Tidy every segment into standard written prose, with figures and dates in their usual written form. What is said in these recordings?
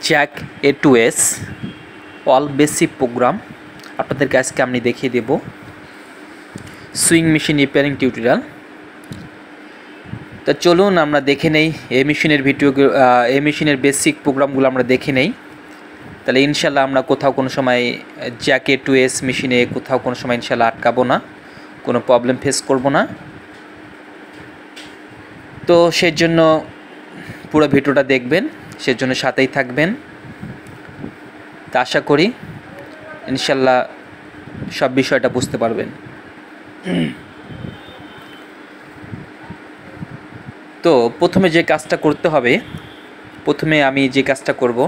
Jack A2S all basic programme আপনাদেরকে আজকে আমি দেখিয়ে দেব। Sewing machine repairing tutorial. তো চলুন আমরা দেখে নেই এই মেশিনের এই মেশিনের বেসিক প্রোগ্রামগুলো আমরা দেখে নেই। তাহলে ইনশাল্লাহ আমরা কোথাও কোনো সময় জ্যাক A2S মেশিনে কোথাও কোনো সময় ইনশাল্লাহ আটকাবো না, কোনো প্রবলেম ফেস করব না। তো সেই জন্য পুরো ভিডিওটা দেখবেন, সেজন্য সাথেই থাকবেন। তা আশা করি ইনশাল্লাহ সব বিষয়টা বুঝতে পারবেন। তো প্রথমে যে কাজটা করতে হবে, প্রথমে আমি যে কাজটা করব,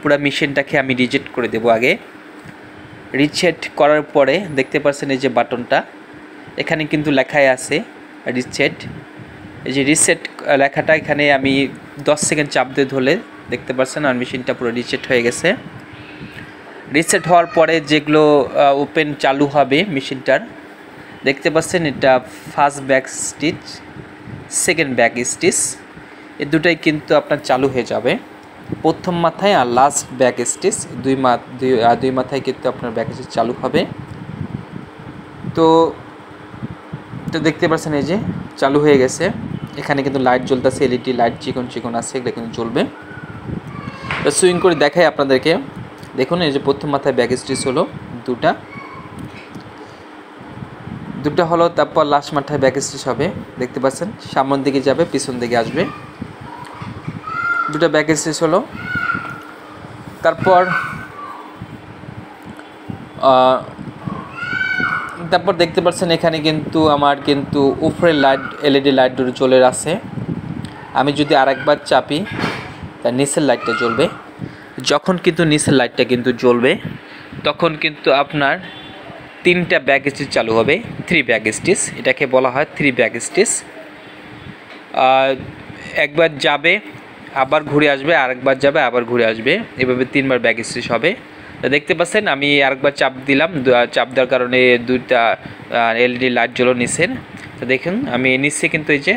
পুরো মেশিনটাকে আমি রিসেট করে দেব। আগে রিসেট করার পরে দেখতে পাচ্ছেন এই যে বাটনটা, এখানে কিন্তু লেখাই আছে রিসেট। এই যে রিসেট লেখাটা এখানে আমি 10 সেকেন্ড চাপ দিয়ে ধরলে দেখতে পাচ্ছেন আর মেশিনটা পুরো রিসেট হয়ে গেছে। রিসেট হওয়ার পরে যেগুলো ওপেন চালু হবে মেশিনটার, দেখতে পাচ্ছেন এটা first back stitch, second back stitch, এই দুটাই কিন্তু আপনার চালু হয়ে যাবে। প্রথম মাথায় আর লাস্ট ব্যাক স্টিচ দুই মাথায় কিন্তু আপনার ব্যাক স্টিচ চালু হবে। তো দেখতে পাচ্ছেন এই যে চালু হয়ে গেছে। এখানে কিন্তু লাইট জ্বলতেছে, এলইডি লাইট চিকন চিকন আছে, এগুলো কিন্তু জ্বলবে। তো সুইং করে দেখাই আপনাদেরকে। দেখুন এই যে প্রথম মাথায় ব্যাক স্টিচ হলো দুটা হলো, তারপর লাস্ট মাথায় ব্যাক স্টিচ হবে। দেখতে পাচ্ছেন সামনের দিকে যাবে, পিছন দিকে আসবে, দুটা ব্যাক স্টিচ হলো। তারপর দেখতে পাচ্ছেন এখানে কিন্তু আমার কিন্তু উপরে লাইট এলইডি লাইট দুটো জ্বলে আছে। আমি যদি আরেকবার চাপি তার নিচের লাইটটা জ্বলবে। যখন কিন্তু নিচের লাইটটা কিন্তু জ্বলবে তখন কিন্তু আপনার 3টা ব্যাক স্টিচ চালু হবে, 3 ব্যাক স্টিচ, এটাকে বলা হয় 3 ব্যাক স্টিচ। একবার যাবে আবার ঘুরে আসবে, আরেকবার যাবে আবার ঘুরে আসবে, এভাবে 3বার ব্যাক স্টিচ হবে। দেখতে পাচ্ছেন আমি আরেকবার চাপ দিলাম, চাপ দেওয়ার কারণে 2টা এলইডি লাইট জ্বলো নিচের। তো দেখুন আমি নিচে কিন্তু এই যে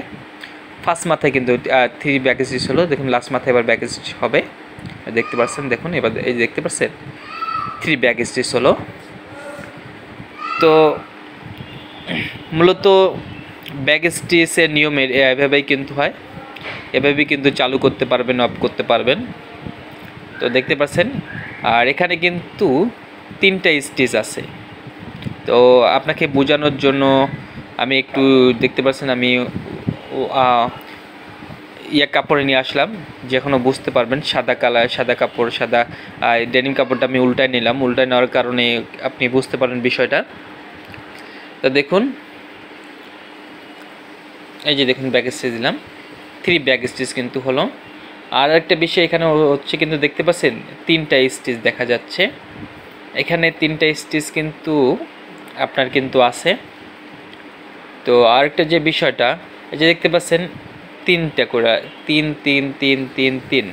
ফার্স্ট মাথায় কিন্তু 3 ব্যাক স্টিচ হলো, দেখুন লাস্ট মাথায় এবার ব্যাক স্টিচ হবে। দেখতে পাচ্ছেন, দেখুন এবার এই দেখতে পাচ্ছেন 3 ব্যাক স্টিচ হলো। তো মূলত ব্যাক স্টিচের নিয়ম এভাবেই কিন্তু হয়, এভাবেই কিন্তু চালু করতে পারবেন, অফ করতে পারবেন। তো দেখতে পাচ্ছেন আর এখানে কিন্তু 3টা স্টিচ আছে। তো আপনাকে বোঝানোর জন্য আমি একটু দেখতে পাচ্ছেন আমি কাপড়ে নিয়ে আসলাম, যে এখনও বুঝতে পারবেন সাদা কালার, সাদা কাপড়, সাদা ডেনিম কাপড়টা আমি উল্টায় নিলাম। উল্টায় নেওয়ার কারণে আপনি বুঝতে পারবেন বিষয়টা। তো দেখুন এই যে দেখুন ব্যাক স্টিচ দিলাম, 3 ব্যাক স্টিচ কিন্তু হলো। আর একটা বিষয় এখানে হচ্ছে কিন্তু দেখতে পাচ্ছেন 3টা স্টিচ দেখা যাচ্ছে, এখানে 3টা স্টিচ কিন্তু আপনার কিন্তু আছে। তো আরেকটা যে বিষয়টা এই যে দেখতে পাচ্ছেন 3টা করে 3 3 3 3 3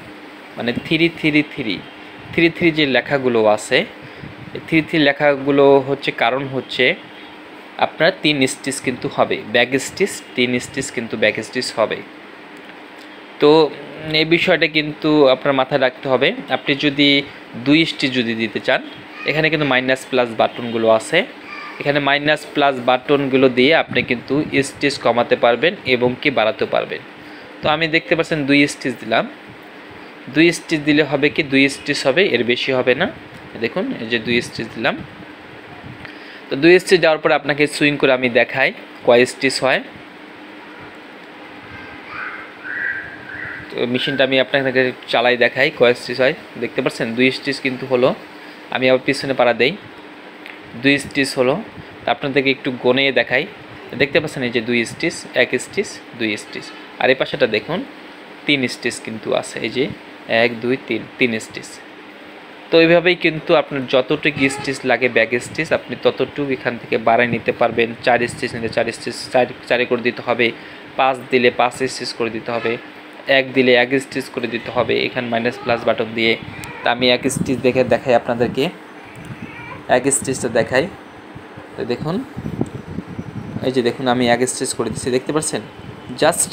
মানে 3 3 3 3 3 যে লেখাগুলো আছে, 3 3 লেখাগুলো হচ্ছে কারণ হচ্ছে আপনার 3 স্টিচ কিন্তু হবে ব্যাক স্টিচ, 3 স্টিচ কিন্তু ব্যাক স্টিচ হবে। তো এই বিষয়টা কিন্তু আপনার মাথায় রাখতে হবে। আপনি যদি 2 স্টিচ যদি দিতে চান, এখানে কিন্তু মাইনাস প্লাস বাটনগুলো আছে, এখানে মাইনাস প্লাস বাটনগুলো দিয়ে আপনি কিন্তু স্টিচ কমাতে পারবেন এবং কি বাড়াতে পারবেন। তো আমি দেখতে পাচ্ছেন 2 স্টিচ দিলাম, 2 স্টিচ দিলে হবে কি 2 স্টিচ হবে, এর বেশি হবে না। দেখুন এই যে 2 স্টিচ দিলাম। তো 2 স্টিচ দেওয়ার পরে আপনাকে সুইং করে আমি দেখাই কয় স্টিচ হয়। তো মেশিনটা আমি আপনাকে চালাই দেখাই কয় স্টিচ হয়। দেখতে পাচ্ছেন 2 স্টিচ কিন্তু হলো। আমি আবার পিছনে পাড়া দেই, 2 স্টিচ হলো। আপনাদেরকে একটু গনিয়ে দেখাই। দেখতে পাচ্ছেন এই যে 2 স্টিচ, 1 স্টিচ, 2 স্টিচ। আর এই পাশেটা দেখুন 3 স্টিচ কিন্তু আছে, এই যে 1 2 3 3 স্টিচ। তো এইভাবেই কিন্তু আপনার যতটুকু স্টিচ লাগে ব্যাক স্টিচ আপনি ততটুকু এখান থেকে বাড়ায় নিতে পারবেন। 4 স্টিচ নিলে 4 স্টিচ 4 করে দিতে হবে, 5 দিলে 5 স্টিচ করে দিতে হবে, 1 দিলে 1 স্টিচ করে দিতে হবে এখানে মাইনাস প্লাস বাটন দিয়ে। তা আমি 1 স্টিচ দেখাই আপনাদেরকে, 1 স্টিচটা দেখাই। তো দেখুন এই যে দেখুন আমি 1 স্টিচ করে দিচ্ছি, দেখতে পাচ্ছেন জাস্ট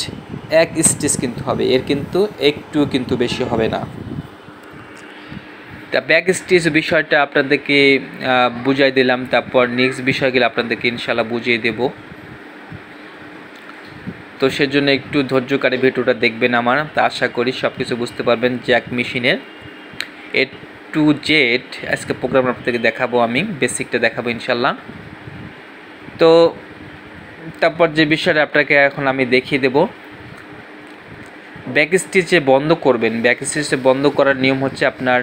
1 স্টিচ কিন্তু হবে, এর কিন্তু একটু কিন্তু বেশি হবে না। তা ব্যাক স্টিচ বিষয়টা আপনাদেরকে বুঝাই দিলাম, তারপর নেক্সট বিষয়গুলো আপনাদেরকে ইনশাল্লাহ বুঝিয়ে দেব। তো সেজন্য একটু ধৈর্যকারী ভিডিওটা দেখবেন আমার, তা আশা করি সব কিছু বুঝতে পারবেন। জ্যাক মেশিনের A to Z আজকে প্রোগ্রাম আপনাদেরকে দেখাবো, আমি বেসিকটা দেখাবো ইনশাল্লাহ। তো তারপর যে বিষয়টা আপনাকে এখন আমি দেখিয়ে দেব, ব্যাক স্টিচে বন্ধ করবেন। ব্যাক স্টিচে বন্ধ করার নিয়ম হচ্ছে আপনার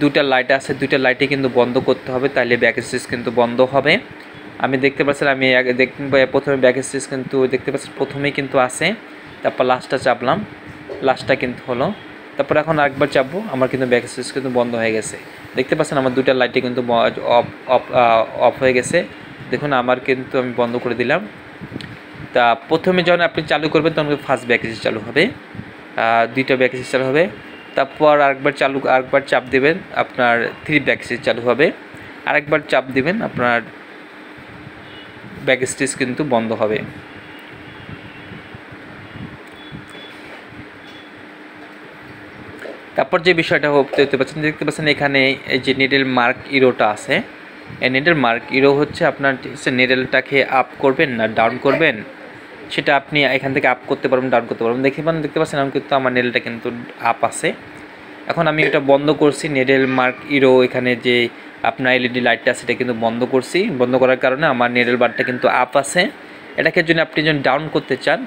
দুটা লাইট আছে, দুটা লাইটে কিন্তু বন্ধ করতে হবে, তাহলে ব্যাক স্টিচ কিন্তু বন্ধ হবে। আমি দেখতে পাচ্ছেন, আমি প্রথমে ব্যাক স্টিচ কিন্তু দেখতে পাচ্ছি প্রথমেই কিন্তু আছে, তারপর লাস্টটা চাপলাম, লাস্টটা কিন্তু হলো, তারপর এখন আরেকবার চাপবো, আমার কিন্তু ব্যাক স্টিচ কিন্তু বন্ধ হয়ে গেছে। দেখতে পাচ্ছেন আমার দুটা লাইটে কিন্তু অফ হয়ে গেছে। দেখুন আমার কিন্তু আমি বন্ধ করে দিলাম। তা প্রথমে যখন আপনি চালু করবেন তখন ফার্স্ট ব্যাক স্টিচ চালু হবে, দুইটা ব্যাক স্টিচ চালু হবে, তারপর আরেকবার চাপ দেবেন, আপনার 3 ব্যাক স্টিচ চালু হবে, আরেকবার চাপ দেবেন, আপনার ব্যাক স্টিচ কিন্তু বন্ধ হবে। তারপর যে বিষয়টা দেখতে পাচ্ছেন এখানে এই যে নিডল মার্ক ইরোটা আছে, এই নিডল মার্ক ইরো হচ্ছে আপনার নিডলটাকে আপ করবেন না ডাউন করবেন, সেটা আপনি এখান থেকে আপ করতে পারবেন, ডাউন করতে পারবেন। দেখতে পাচ্ছেন আমি কিন্তু আমার নেডলটা কিন্তু আপ আছে। এখন আমি এটা বন্ধ করছি, নিডল মার্ক ইরো এখানে যে আপনার এলইডি লাইটটা আছে সেটা কিন্তু বন্ধ করছি। বন্ধ করার কারণে আমার নিডল বারটা কিন্তু আপ আছে। এটাকে যদি আপনি ডাউন করতে চান,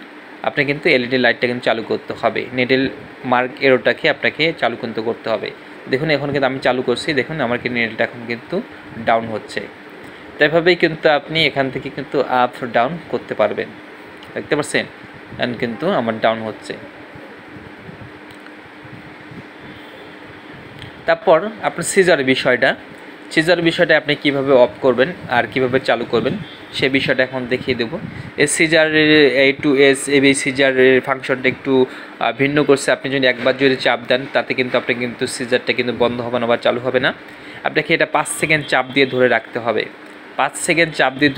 আপনি কিন্তু এলইডি লাইটটা কিন্তু চালু করতে হবে, নিডল মার্ক এরোটাকে আপনাকে চালু কিন্তু করতে হবে। দেখুন এখন কিন্তু আমি চালু করছি, দেখুন আমার কিন্তু নিডলটা এখন কিন্তু ডাউন হচ্ছে। তাইভাবেই কিন্তু আপনি এখান থেকে কিন্তু আপ ডাউন করতে পারবেন। দেখতে পাচ্ছেন এখন কিন্তু আমার ডাউন হচ্ছে। তারপর আপনার সিজার বিষয়টা আপনি কিভাবে অফ করবেন আর কিভাবে চালু করবেন সে বিষয়টা এখন দেখিয়ে দেব। এই সিজারের A to S এই সিজারের ফাংশনটা একটু ভিন্ন করছে। আপনি যদি একবার যদি চাপ দেন তাতে কিন্তু আপনি কিন্তু সিজারটা কিন্তু বন্ধ হবে না বা চালু হবে না। আপনাকে এটা 5 সেকেন্ড চাপ দিয়ে ধরে রাখতে হবে। 5 সেকেন্ড চাপ দিয়ে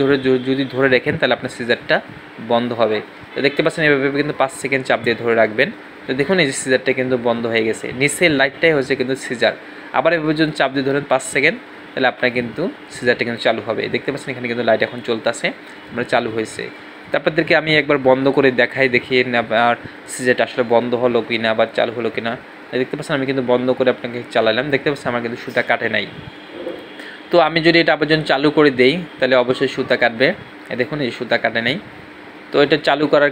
যদি ধরে রাখেন তাহলে আপনার সিজারটা বন্ধ হবে। তো দেখতে পাচ্ছেন এভাবে কিন্তু 5 সেকেন্ড চাপ দিয়ে ধরে রাখবেন। তো দেখুন এই যে সিজারটা কিন্তু বন্ধ হয়ে গেছে, নিচের লাইটটাই হচ্ছে কিন্তু সিজার। আবার এভাবে যদি চাপ দিয়ে ধরেন 5 সেকেন্ড, তাহলে আপনার কিন্তু সিজারটা কিন্তু চালু হবে। দেখতে পাচ্ছেন এখানে কিন্তু লাইট এখন চলতেছে, আমরা চালু হয়েছে। তারপরদেরকে আমি একবার বন্ধ করে দেখিয়ে আর সিজারটা আসলে বন্ধ হলো কি না বা চালু হলো কি না। দেখতে পাচ্ছেন আমি কিন্তু বন্ধ করে আপনাকে চালালাম, দেখতে পাচ্ছেন আমার কিন্তু সুতা কাটে নাই। তো আমি যদি এটা আবার যখন চালু করে দেই তাহলে অবশ্যই সুতা কাটবে। দেখুন এই সুতা কাটে নাই। তো এটা চালু করার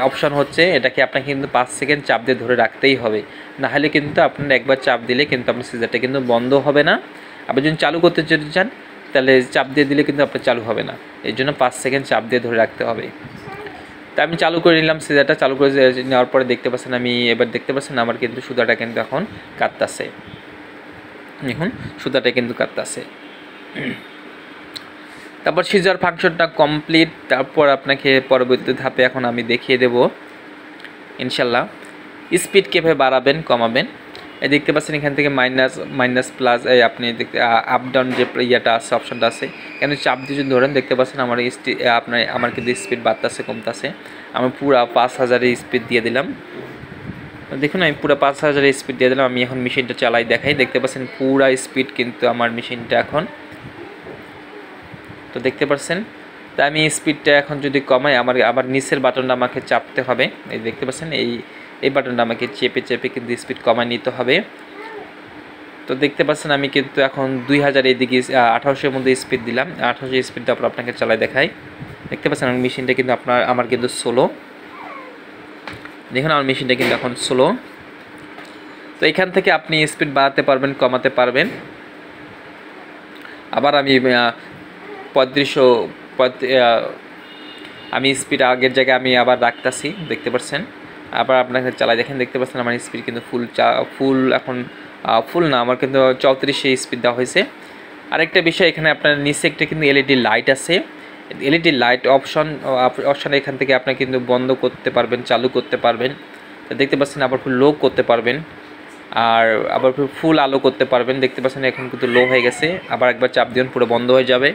অপশন হচ্ছে, এটাকে আপনাকে কিন্তু 5 সেকেন্ড চাপ দিয়ে ধরে রাখতেই হবে, নাহলে কিন্তু আপনার একবার চাপ দিলে কিন্তু আপনার সিজারটা কিন্তু বন্ধ হবে না। আবার যদি চালু করতে যদি চান তাহলে চাপ দিয়ে দিলে কিন্তু আপনার চালু হবে না, এই জন্য 5 সেকেন্ড চাপ দিয়ে ধরে রাখতে হবে। তা আমি চালু করে নিলাম সিজারটা, চালু করে নেওয়ার পরে দেখতে পাচ্ছেন এবার দেখতে পাচ্ছেন আমার কিন্তু সুতাটা কিন্তু এখন কাটতাছে। দেখুন সুতাটা কিন্তু কাটতাছে। তারপর সিজার ফাংশনটা কমপ্লিট। তারপর আপনাকে পরবর্তী ধাপে এখন আমি দেখিয়ে দেব ইনশাল্লাহ স্পিড কীভাবে বাড়াবেন কমাবেন। এই দেখতে পাচ্ছেন এখান থেকে মাইনাস প্লাস এই আপনি দেখতে আপ ডাউন যে ইয়েটা আছে অপশনটা আছে, এখানে চাপ দিয়ে যদি ধরেন দেখতে পাচ্ছেন আমার কিন্তু স্পিড বাড়তেছে কমতেছে। আমি পুরো 5000 স্পিড দিয়ে দিলাম। দেখুন আমি পুরো 5000 স্পিড দিয়ে দিলাম। আমি এখন মেশিনটা চালাই দেখাই, দেখতে পাচ্ছেন পুরা স্পিড কিন্তু আমার মেশিনটা এখন। তো দেখতে পাচ্ছেন, তা আমি স্পিডটা এখন যদি কমাই আবার নিচের বাটনটা আমাকে চাপতে হবে। এই দেখতে পাচ্ছেন এই বাটনটা আমাকে চেপে কিন্তু স্পিড কমায় নিতে হবে। তো দেখতে পাচ্ছেন আমি কিন্তু এখন 2000 এইদিকে 1800-এর মধ্যে স্পিড দিলাম। 1800 স্পিড তারপর আপনাকে চালাই দেখাই। দেখতে পাচ্ছেন আমার মেশিনটা কিন্তু আমার কিন্তু স্লো। দেখুন আমার মেশিনটা কিন্তু এখন স্লো। তো এখান থেকে আপনি স্পিড বাড়াতে পারবেন কমাতে পারবেন। আবার আমি 3500 আমি স্পিড আগের জায়গায় আমি আবার রাখতেছি, দেখতে পাচ্ছেন। আবার আপনাকে চালাই দেখেন, দেখতে পাচ্ছেন আমার স্পিড কিন্তু ফুল এখন ফুল না, আমার কিন্তু 3400 স্পিড দেওয়া হয়েছে। আরেকটা বিষয়, এখানে আপনার নিচে একটা কিন্তু এলইডি লাইট আছে। এলইডি লাইট অপশন এখান থেকে আপনি কিন্তু বন্ধ করতে পারবেন, চালু করতে পারবেন। তো দেখতে পাচ্ছেন আবার ফুল লো করতে পারবেন, আর আবার ফুল আলো করতে পারবেন। দেখতে পাচ্ছেন এখন কিন্তু লো হয়ে গেছে, আবার একবার চাপ দিবেন পুরো বন্ধ হয়ে যাবে।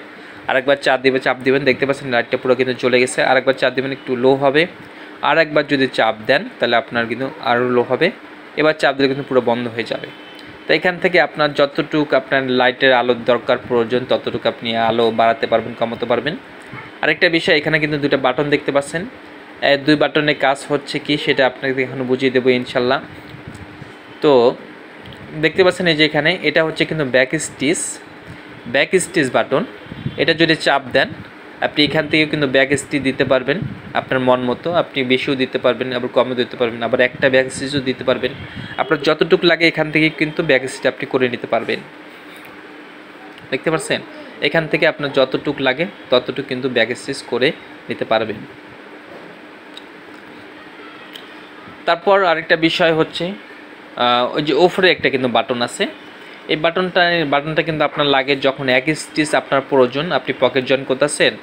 আরেকবার চাপ দিবেন, দেখতে পাচ্ছেন লাইটটা পুরো কিন্তু চলে গেছে। আরেকবার চাপ দিবেন একটু লো হবে, আর একবার যদি চাপ দেন তাহলে আপনার কিন্তু আরও লো হবে। এবার চাপ দিলে কিন্তু পুরো বন্ধ হয়ে যাবে। তো এখান থেকে আপনার যতটুকু আপনার লাইটের আলোর দরকার প্রয়োজন ততটুকু আপনি আলো বাড়াতে পারবেন, কমাতে পারবেন। আরেকটা বিষয়, এখানে কিন্তু দুটো বাটন দেখতে পাচ্ছেন। দুই বাটনে কাজ হচ্ছে কি সেটা আপনাকে এখন বুঝিয়ে দেবো ইনশাল্লাহ। তো দেখতে পাচ্ছেন এই যে এখানে এটা হচ্ছে কিন্তু ব্যাক স্টিচ বাটন। এটা যদি চাপ দেন আপনি এখান থেকে কিন্তু ব্যাক স্টিচ দিতে পারবেন আপনার মন মতো। আপনি বেশিও দিতে পারবেন, আবার কমও দিতে পারবেন, আবার একটা ব্যাক স্টিচও দিতে পারবেন। আপনার যতটুকু লাগে এখান থেকে কিন্তু ব্যাক স্টিচ আপনি করে নিতে পারবেন। দেখতে পাচ্ছেন এখান থেকে আপনার যতটুকু লাগে ততটুকু কিন্তু ব্যাক স্টিচ করে নিতে পারবেন। তারপর আরেকটা বিষয় হচ্ছে ওই যে ওপরে একটা কিন্তু বাটন আছে। এই বাটনটা কিন্তু আপনার লাগে যখন এক স্টিচ আপনার প্রয়োজন, আপনি পকেট জয়েন করতেছেন,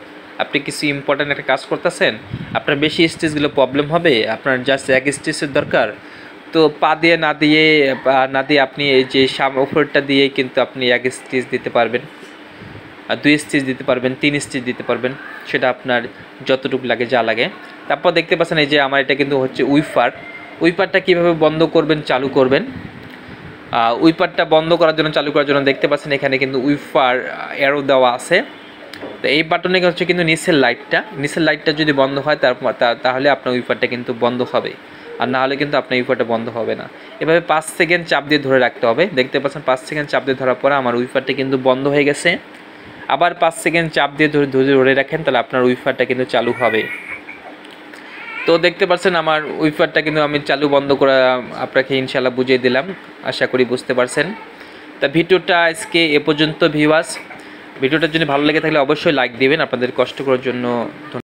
আপনি কিছু ইম্পর্ট্যান্ট একটা কাজ করতেছেন, আপনার বেশি স্টিচগুলো প্রবলেম হবে, আপনার জাস্ট এক স্টিচের দরকার। তো পা দিয়ে না দিয়ে আপনি এই যে উপরটা দিয়ে কিন্তু আপনি এক স্টিচ দিতে পারবেন, আর 2 স্টিচ দিতে পারবেন, 3 স্টিচ দিতে পারবেন, সেটা আপনার যতটুকু লাগে যা লাগে। তারপর দেখতে পাচ্ছেন এই যে আমার এটা কিন্তু হচ্ছে উইপারটা কীভাবে বন্ধ করবেন চালু করবেন। উইপারটা বন্ধ করার জন্য চালু করার জন্য দেখতে পাচ্ছেন এখানে কিন্তু উইপার অ্যারো দেওয়া আছে। তো এই বাটনে হচ্ছে কিন্তু নিচের লাইটটা যদি বন্ধ হয় তাহলে আপনার উইপারটা কিন্তু বন্ধ হবে, আর না হলে কিন্তু আপনার উইপারটা বন্ধ হবে না। এভাবে 5 সেকেন্ড চাপ দিয়ে ধরে রাখতে হবে। দেখতে পাচ্ছেন 5 সেকেন্ড চাপ দিয়ে ধরার পরে আমার উইপারটা কিন্তু বন্ধ হয়ে গেছে। আবার 5 সেকেন্ড চাপ দিয়ে ধরে রাখেন, তাহলে আপনার উইপারটা কিন্তু চালু হবে। তো দেখতে পাচ্ছেন আমার উইপারটা কিন্তু আমি চালু বন্ধ করা আপনাকে ইনশাল্লাহ বুঝিয়ে দিলাম, আশা করি বুঝতে পারছেন। তা ভিডিওটা আজকে এ পর্যন্ত ভিউয়ার্স। ভিডিওটা যদি ভালো লেগে থাকলে অবশ্যই লাইক দিবেন। আপনাদের কষ্ট করার জন্য